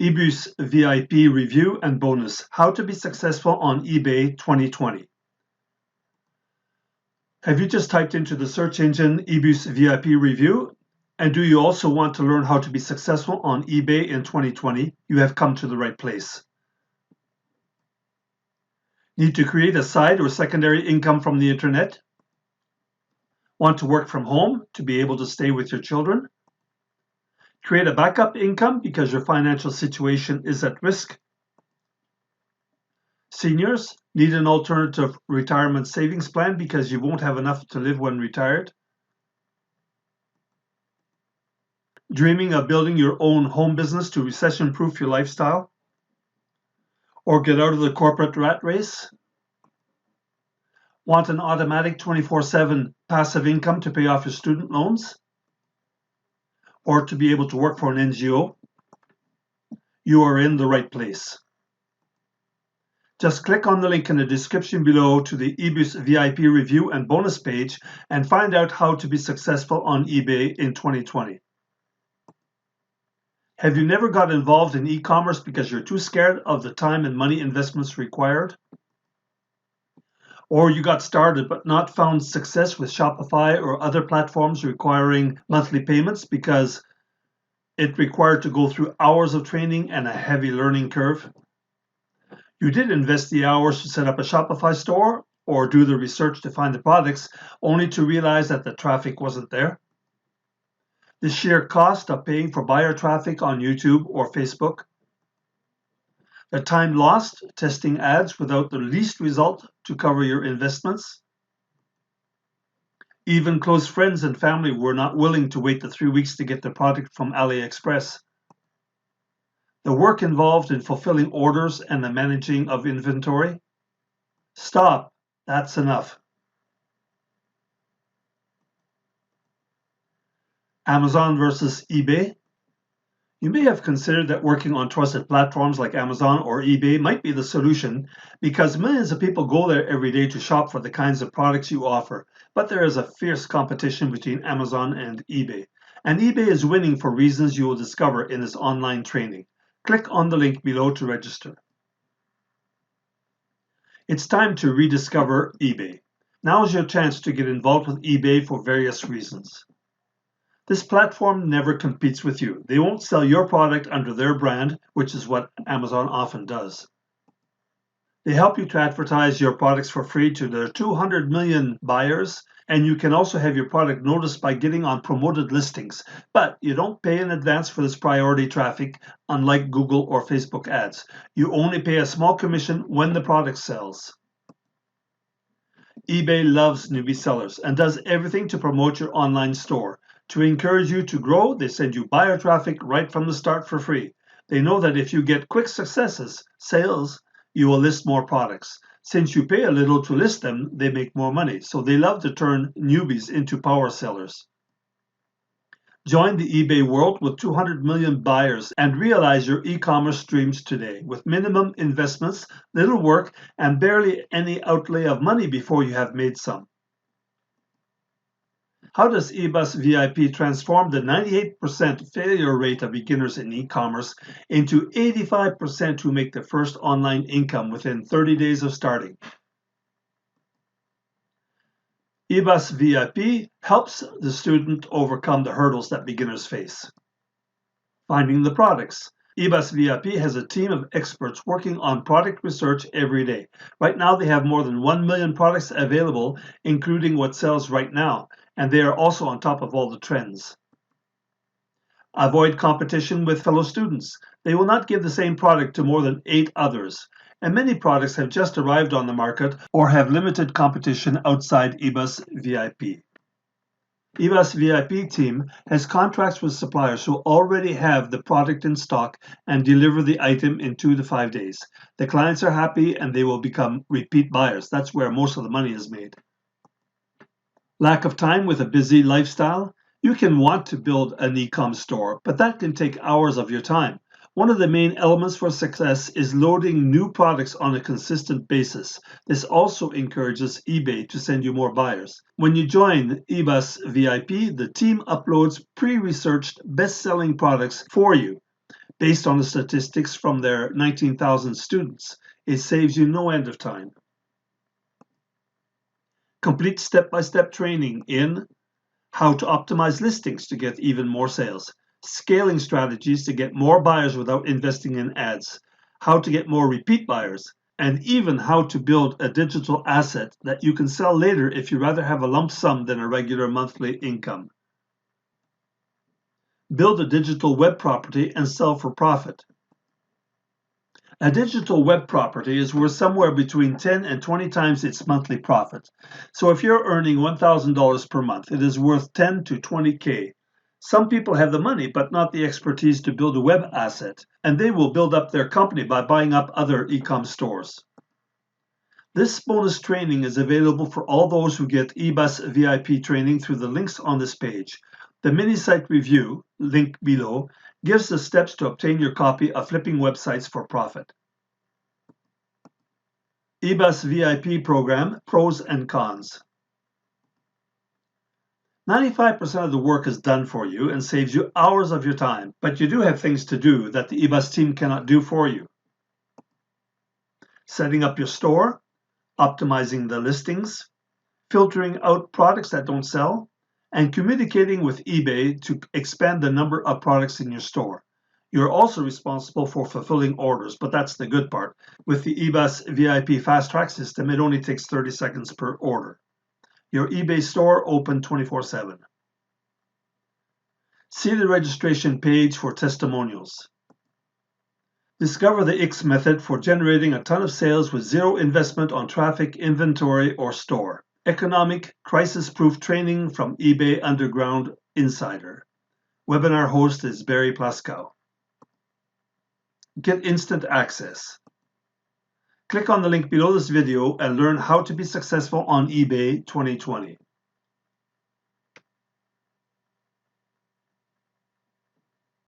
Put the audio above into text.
Ebus VIP Review and Bonus: How to be Successful on eBay 2020. Have you just typed into the search engine Ebus VIP Review? And do you also want to learn how to be successful on eBay in 2020? You have come to the right place. Need to create a side or secondary income from the internet? Want to work from home to be able to stay with your children? Create a backup income because your financial situation is at risk? Seniors need an alternative retirement savings plan because you won't have enough to live when retired? Dreaming of building your own home business to recession-proof your lifestyle? Or get out of the corporate rat race? Want an automatic 24/7 passive income to pay off your student loans? Or to be able to work for an NGO? You are in the right place. Just click on the link in the description below to the Ebus VIP Review and Bonus page and find out how to be successful on eBay in 2020. Have you never got involved in e-commerce because you're too scared of the time and money investments required? Or you got started but not found success with Shopify or other platforms requiring monthly payments because it required to go through hours of training and a heavy learning curve? You did invest the hours to set up a Shopify store or do the research to find the products, only to realize that the traffic wasn't there. The sheer cost of paying for buyer traffic on YouTube or Facebook. The time lost testing ads without the least result to cover your investments. Even close friends and family were not willing to wait the 3 weeks to get the product from AliExpress. The work involved in fulfilling orders and the managing of inventory. Stop, that's enough. Amazon versus eBay. You may have considered that working on trusted platforms like Amazon or eBay might be the solution because millions of people go there every day to shop for the kinds of products you offer. But there is a fierce competition between Amazon and eBay. And eBay is winning for reasons you will discover in this online training. Click on the link below to register. It's time to rediscover eBay. Now is your chance to get involved with eBay for various reasons. This platform never competes with you. They won't sell your product under their brand, which is what Amazon often does. They help you to advertise your products for free to their 200 million buyers, and you can also have your product noticed by getting on promoted listings. But you don't pay in advance for this priority traffic, unlike Google or Facebook ads. You only pay a small commission when the product sells. eBay loves newbie sellers and does everything to promote your online store. To encourage you to grow, they send you buyer traffic right from the start for free. They know that if you get quick successes, sales, you will list more products. Since you pay a little to list them, they make more money. So they love to turn newbies into power sellers. Join the eBay world with 200 million buyers and realize your e-commerce dreams today with minimum investments, little work, and barely any outlay of money before you have made some. How does Ebus VIP transform the 98% failure rate of beginners in e-commerce into 85% who make their first online income within 30 days of starting? Ebus VIP helps the student overcome the hurdles that beginners face. Finding the products. Ebus VIP has a team of experts working on product research every day. Right now, they have more than 1 million products available, including what sells right now, and they are also on top of all the trends. Avoid competition with fellow students. They will not give the same product to more than 8 others, and many products have just arrived on the market or have limited competition outside Ebus VIP. Ebus VIP team has contracts with suppliers who already have the product in stock and deliver the item in 2 to 5 days. The clients are happy and they will become repeat buyers. That's where most of the money is made. Lack of time with a busy lifestyle? You can want to build an e-com store, but that can take hours of your time. One of the main elements for success is loading new products on a consistent basis. This also encourages eBay to send you more buyers. When you join Ebus VIP, the team uploads pre-researched best-selling products for you. Based on the statistics from their 19,000 students, it saves you no end of time. Complete step-by-step training in how to optimize listings to get even more sales, scaling strategies to get more buyers without investing in ads, how to get more repeat buyers, and even how to build a digital asset that you can sell later if you rather have a lump sum than a regular monthly income. Build a digital web property and sell for profit. A digital web property is worth somewhere between 10 and 20 times its monthly profit. So if you're earning $1,000 per month, it is worth 10 to 20K. Some people have the money but not the expertise to build a web asset, and they will build up their company by buying up other e-com stores. This bonus training is available for all those who get Ebus VIP training through the links on this page. The mini site review, link below, gives the steps to obtain your copy of Flipping Websites for Profit. Ebus VIP Program, Pros and Cons. 95% of the work is done for you and saves you hours of your time, but you do have things to do that the Ebus team cannot do for you. Setting up your store, optimizing the listings, filtering out products that don't sell, and communicating with eBay to expand the number of products in your store. You're also responsible for fulfilling orders, but that's the good part. With the Ebus VIP Fast Track system, it only takes 30 seconds per order. Your eBay store open 24/7. See the registration page for testimonials. Discover the X method for generating a ton of sales with zero investment on traffic, inventory, or store. Economic crisis-proof training from eBay Underground Insider. Webinar host is Barry Plaskow. Get instant access. Click on the link below this video and learn how to be successful on eBay 2020.